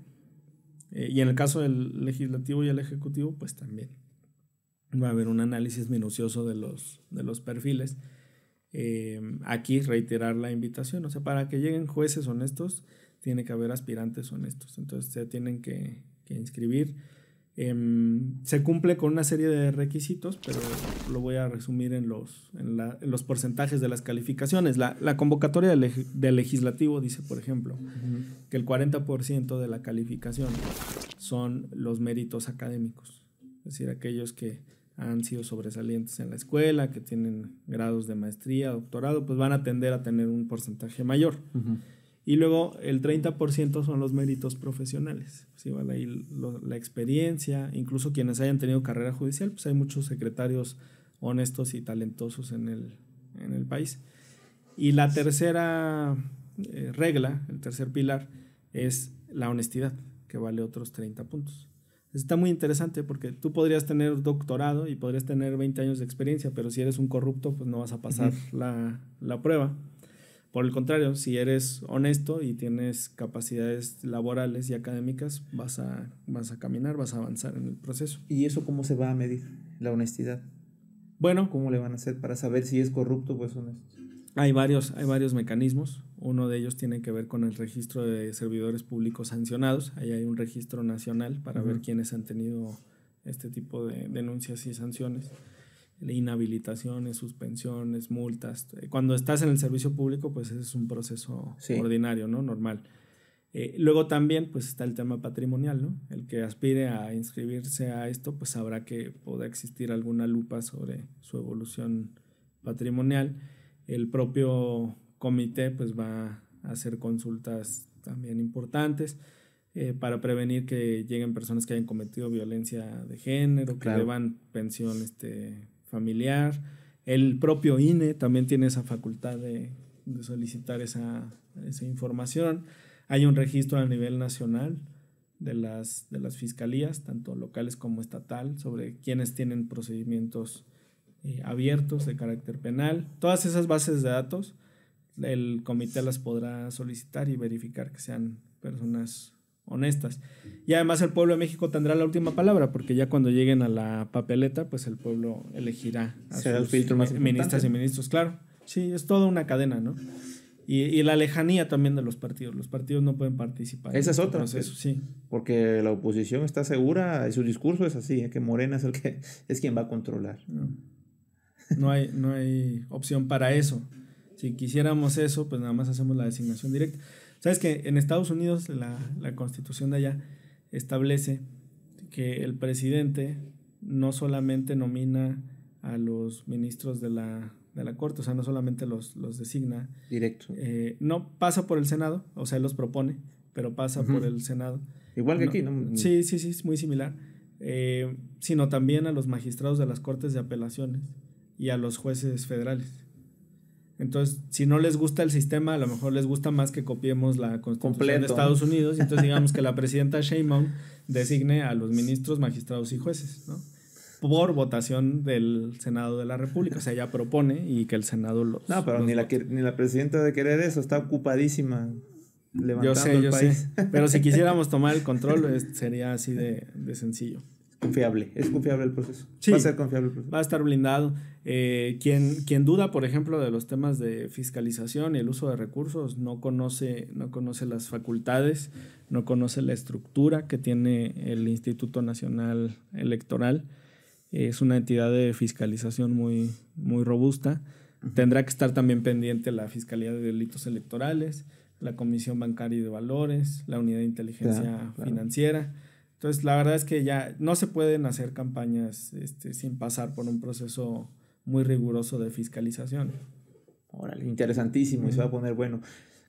Y en el caso del legislativo y el ejecutivo, pues también va a haber un análisis minucioso de los perfiles. Aquí reiterar la invitación, o sea, para que lleguen jueces honestos tiene que haber aspirantes honestos, entonces se tienen que inscribir. Se cumple con una serie de requisitos, pero lo voy a resumir en los porcentajes de las calificaciones. La convocatoria del legislativo dice, por ejemplo, que el 40% de la calificación son los méritos académicos, es decir, aquellos que han sido sobresalientes en la escuela, que tienen grados de maestría, doctorado, pues van a tender a tener un porcentaje mayor. Uh-huh. Y luego el 30% son los méritos profesionales. Sí, vale, ahí la experiencia, incluso quienes hayan tenido carrera judicial, pues hay muchos secretarios honestos y talentosos en el país. Y la tercera regla, el tercer pilar, es la honestidad, que vale otros 30 puntos. Está muy interesante porque tú podrías tener doctorado y podrías tener 20 años de experiencia, pero si eres un corrupto, pues no vas a pasar la prueba. Por el contrario, si eres honesto y tienes capacidades laborales y académicas, vas a caminar, vas a avanzar en el proceso. ¿Y eso cómo se va a medir, la honestidad? Bueno, ¿cómo le van a hacer para saber si es corrupto o es honesto? Hay varios mecanismos. Uno de ellos tiene que ver con el registro de servidores públicos sancionados. Ahí hay un registro nacional para ver quiénes han tenido este tipo de denuncias y sanciones. Inhabilitaciones, suspensiones, multas. Cuando estás en el servicio público, pues ese es un proceso ordinario, ¿no? Normal. Luego también pues está el tema patrimonial, ¿no? El que aspire a inscribirse a esto, pues sabrá que podrá existir alguna lupa sobre su evolución patrimonial. El propio comité pues va a hacer consultas también importantes para prevenir que lleguen personas que hayan cometido violencia de género, que deban pensión familiar. El propio INE también tiene esa facultad de solicitar esa información. Hay un registro a nivel nacional de las fiscalías, tanto locales como estatal, sobre quienes tienen procedimientos abiertos de carácter penal. Todas esas bases de datos, el comité las podrá solicitar y verificar que sean personas honestas. Y además el pueblo de México tendrá la última palabra, porque ya cuando lleguen a la papeleta, pues el pueblo elegirá a sus ministras y ministros. Claro, sí, es toda una cadena, ¿no? Y la lejanía también de los partidos. Los partidos no pueden participar. Esa es otra. Proceso, sí. Porque la oposición está segura, y su discurso es así, que Morena es quien va a controlar. No hay opción para eso. Si quisiéramos eso, pues nada más hacemos la designación directa. ¿Sabes que en Estados Unidos la constitución de allá establece que el presidente no solamente nomina a los ministros de la Corte, o sea, no solamente los designa directo, no pasa por el Senado, o sea, él los propone, pero pasa por el Senado. Igual que aquí, ¿no? Sí, es muy similar. Sino también a los magistrados de las Cortes de Apelaciones y a los jueces federales. Entonces, si no les gusta el sistema, a lo mejor les gusta más que copiemos la Constitución de Estados Unidos. Y entonces digamos que la presidenta Sheinbaum designe a los ministros, magistrados y jueces, ¿no? Por votación del Senado de la República. O sea, ella propone y que el Senado los... No, pero ni la presidenta de querer eso, está ocupadísima levantando el país. Pero si quisiéramos tomar el control, sería así de sencillo. Es confiable el proceso. Sí, va a ser confiable el proceso. Va a estar blindado. Quien duda, por ejemplo, de los temas de fiscalización y el uso de recursos, no conoce las facultades, no conoce la estructura que tiene el Instituto Nacional Electoral. Es una entidad de fiscalización muy, muy robusta. Tendrá que estar también pendiente la Fiscalía de Delitos Electorales, la Comisión Bancaria y de Valores, la Unidad de Inteligencia Financiera. Entonces, la verdad es que ya no se pueden hacer campañas sin pasar por un proceso muy riguroso de fiscalización. Órale, interesantísimo, y se va a poner bueno.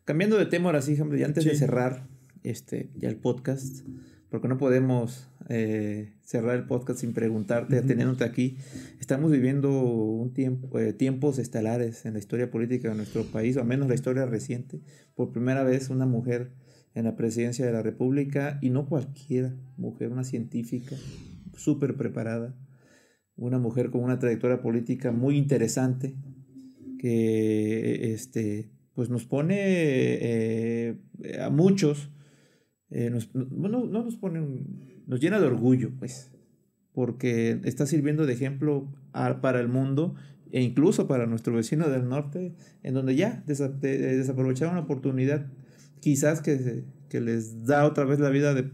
Cambiando de tema ahora sí, ejemplo, ya antes de cerrar ya el podcast, porque no podemos cerrar el podcast sin preguntarte, teniéndote aquí. Estamos viviendo tiempos estelares en la historia política de nuestro país, o al menos la historia reciente. Por primera vez una mujer en la presidencia de la República, y no cualquier mujer, una científica súper preparada, una mujer con una trayectoria política muy interesante, que pues nos pone a muchos, nos llena de orgullo, pues, porque está sirviendo de ejemplo para el mundo e incluso para nuestro vecino del norte, en donde ya desaprovecharon la oportunidad, quizás que les da otra vez la vida de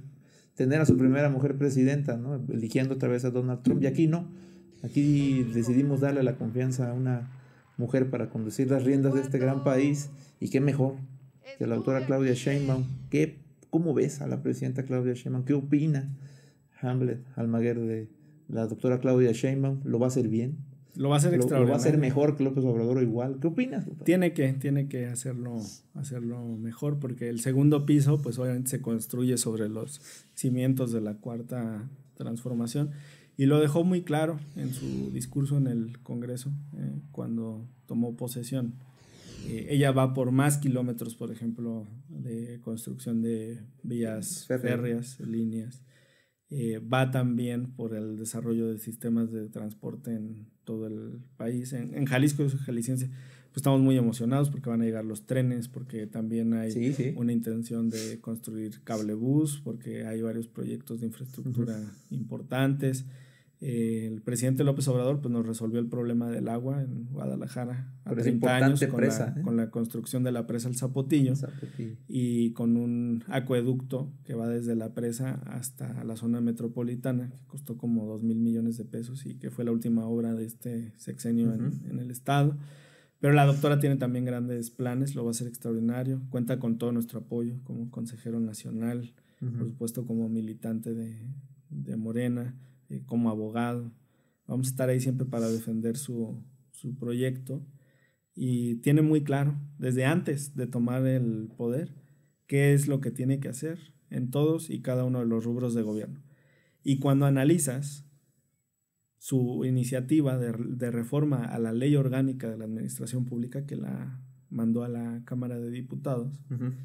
tener a su primera mujer presidenta, ¿no? Eligiendo otra vez a Donald Trump. Y aquí no. Aquí decidimos darle la confianza a una mujer para conducir las riendas de este gran país. Y qué mejor que la autora Claudia Sheinbaum. ¿Cómo ves a la presidenta Claudia Sheinbaum? ¿Qué opina Hamlet Almaguer de la doctora Claudia Sheinbaum, lo va a hacer bien. Lo va a hacer extraordinario. Lo va a hacer mejor que López Obrador o igual. ¿Qué opinas? Tiene que hacerlo mejor, porque el segundo piso, pues obviamente se construye sobre los cimientos de la cuarta transformación. Y lo dejó muy claro en su discurso en el Congreso, cuando tomó posesión. Ella va por más kilómetros, por ejemplo, de construcción de vías férreas, líneas. Va también por el desarrollo de sistemas de transporte en todo el país. En Jalisco, yo soy jalisciense, pues estamos muy emocionados porque van a llegar los trenes, porque también hay una intención de construir cablebús, porque hay varios proyectos de infraestructura importantes. El presidente López Obrador pues nos resolvió el problema del agua en Guadalajara a 30 años con la construcción de la presa El Zapotillo, y con un acueducto que va desde la presa hasta la zona metropolitana, que costó como 2,000 millones de pesos y que fue la última obra de este sexenio en el estado. Pero la doctora tiene también grandes planes, lo va a hacer extraordinario, cuenta con todo nuestro apoyo como consejero nacional, por supuesto como militante de Morena, como abogado. Vamos a estar ahí siempre para defender su proyecto, y tiene muy claro desde antes de tomar el poder qué es lo que tiene que hacer en todos y cada uno de los rubros de gobierno. Y cuando analizas su iniciativa de reforma a la ley orgánica de la administración pública, que la mandó a la Cámara de Diputados,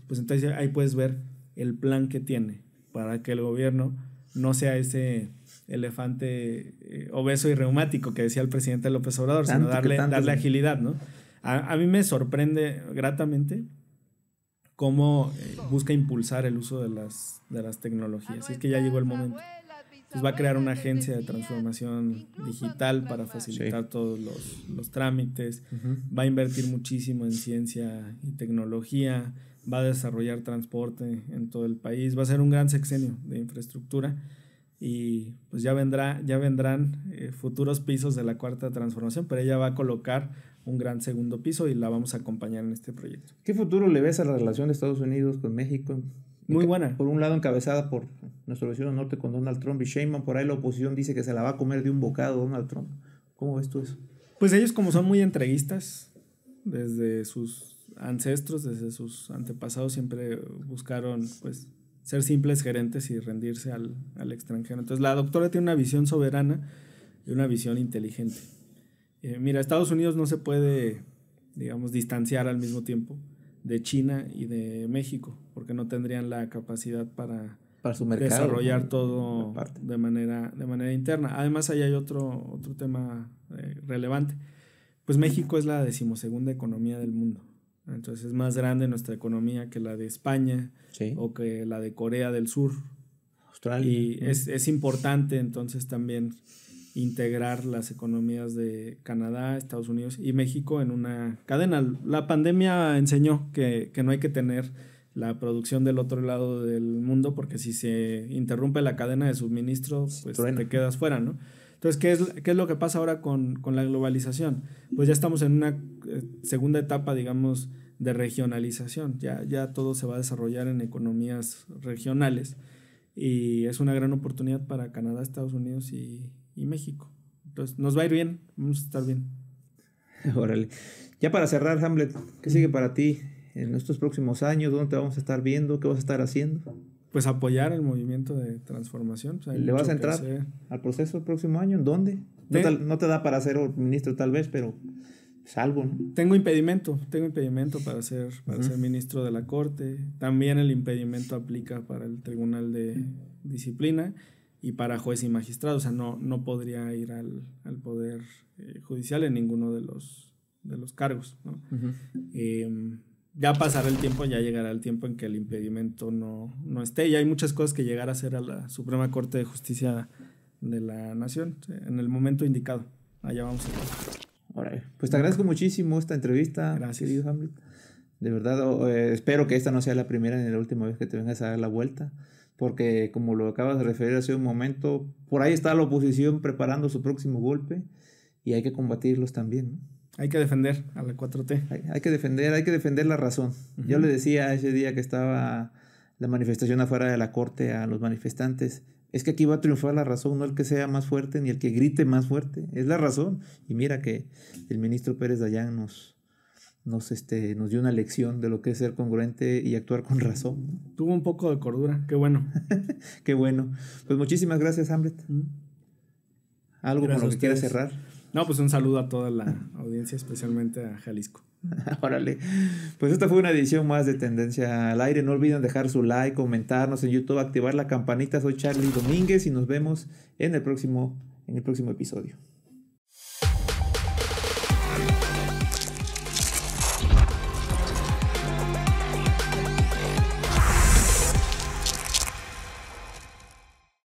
pues entonces ahí puedes ver el plan que tiene para que el gobierno no sea ese elefante obeso y reumático que decía el presidente López Obrador, sino darle agilidad, ¿no? A mí me sorprende gratamente cómo busca impulsar el uso de las tecnologías. Es que ya llegó el momento. Pues va a crear una agencia de transformación digital para facilitar todos los trámites, va a invertir muchísimo en ciencia y tecnología, va a desarrollar transporte en todo el país, va a ser un gran sexenio de infraestructura, y pues ya vendrán futuros pisos de la cuarta transformación, pero ella va a colocar un gran segundo piso y la vamos a acompañar en este proyecto. ¿Qué futuro le ves a la relación de Estados Unidos con México? Muy buena. Por un lado encabezada por nuestro vecino norte con Donald Trump y Sheinbaum, por ahí la oposición dice que se la va a comer de un bocado Donald Trump. ¿Cómo ves tú eso? Pues ellos, como son muy entreguistas, desde sus ancestros, desde sus antepasados, siempre buscaron pues ser simples gerentes y rendirse al extranjero. Entonces la doctora tiene una visión soberana y una visión inteligente. Mira, Estados Unidos no se puede, digamos, distanciar al mismo tiempo de China y de México, porque no tendrían la capacidad para su mercado, desarrollar, ¿no?, todo de manera interna. Además, ahí hay otro tema relevante. Pues México es la 12ª economía del mundo. Entonces es más grande nuestra economía que la de España, o que la de Corea del Sur. Australia. Y es importante entonces también integrar las economías de Canadá, Estados Unidos y México en una cadena. La pandemia enseñó que no hay que tener la producción del otro lado del mundo, porque si se interrumpe la cadena de suministro, pues te quedas fuera, ¿no? Entonces, ¿qué es lo que pasa ahora con la globalización? Pues ya estamos en una segunda etapa, digamos, de regionalización. Ya todo se va a desarrollar en economías regionales, y es una gran oportunidad para Canadá, Estados Unidos y México. Entonces, nos va a ir bien, vamos a estar bien. Órale. Ya para cerrar, Hamlet, ¿qué sigue para ti en estos próximos años? ¿Dónde te vamos a estar viendo? ¿Qué vas a estar haciendo? Pues apoyar el movimiento de transformación. Pues ¿Le vas a entrar al proceso el próximo año? ¿En dónde? No te da para ser ministro tal vez, pero salvo, ¿no? Tengo impedimento para ser ministro de la Corte. También el impedimento aplica para el Tribunal de Disciplina y para juez y magistrado. O sea, no podría ir al Poder Judicial en ninguno de los cargos, ¿no? Ya pasará el tiempo, ya llegará el tiempo en que el impedimento no esté, y hay muchas cosas que llegar a hacer a la Suprema Corte de Justicia de la Nación en el momento indicado. Allá vamos a ir. Órale. Pues te agradezco muchísimo esta entrevista. Gracias, querido Hamlet. De verdad, espero que esta no sea la primera ni la última vez que te vengas a dar la vuelta, porque como lo acabas de referir hace un momento, por ahí está la oposición preparando su próximo golpe y hay que combatirlos también, ¿no? Hay que defender a la 4T. Hay que defender la razón. Uh-huh. Yo le decía ese día que estaba la manifestación afuera de la Corte a los manifestantes, Es que aquí va a triunfar la razón, no el que sea más fuerte ni el que grite más fuerte, es la razón. Y mira que el ministro Pérez Dayán nos dio una lección de lo que es ser congruente y actuar con razón. Tuvo un poco de cordura, qué bueno. Qué bueno. Pues muchísimas gracias, Hamlet. ¿Algo Gracias con lo que quieras cerrar? No, pues un saludo a toda la audiencia, especialmente a Jalisco. Órale. Pues esta fue una edición más de Tendencia al Aire. No olviden dejar su like, comentarnos en YouTube, activar la campanita. Soy Charlie Domínguez y nos vemos en el próximo episodio.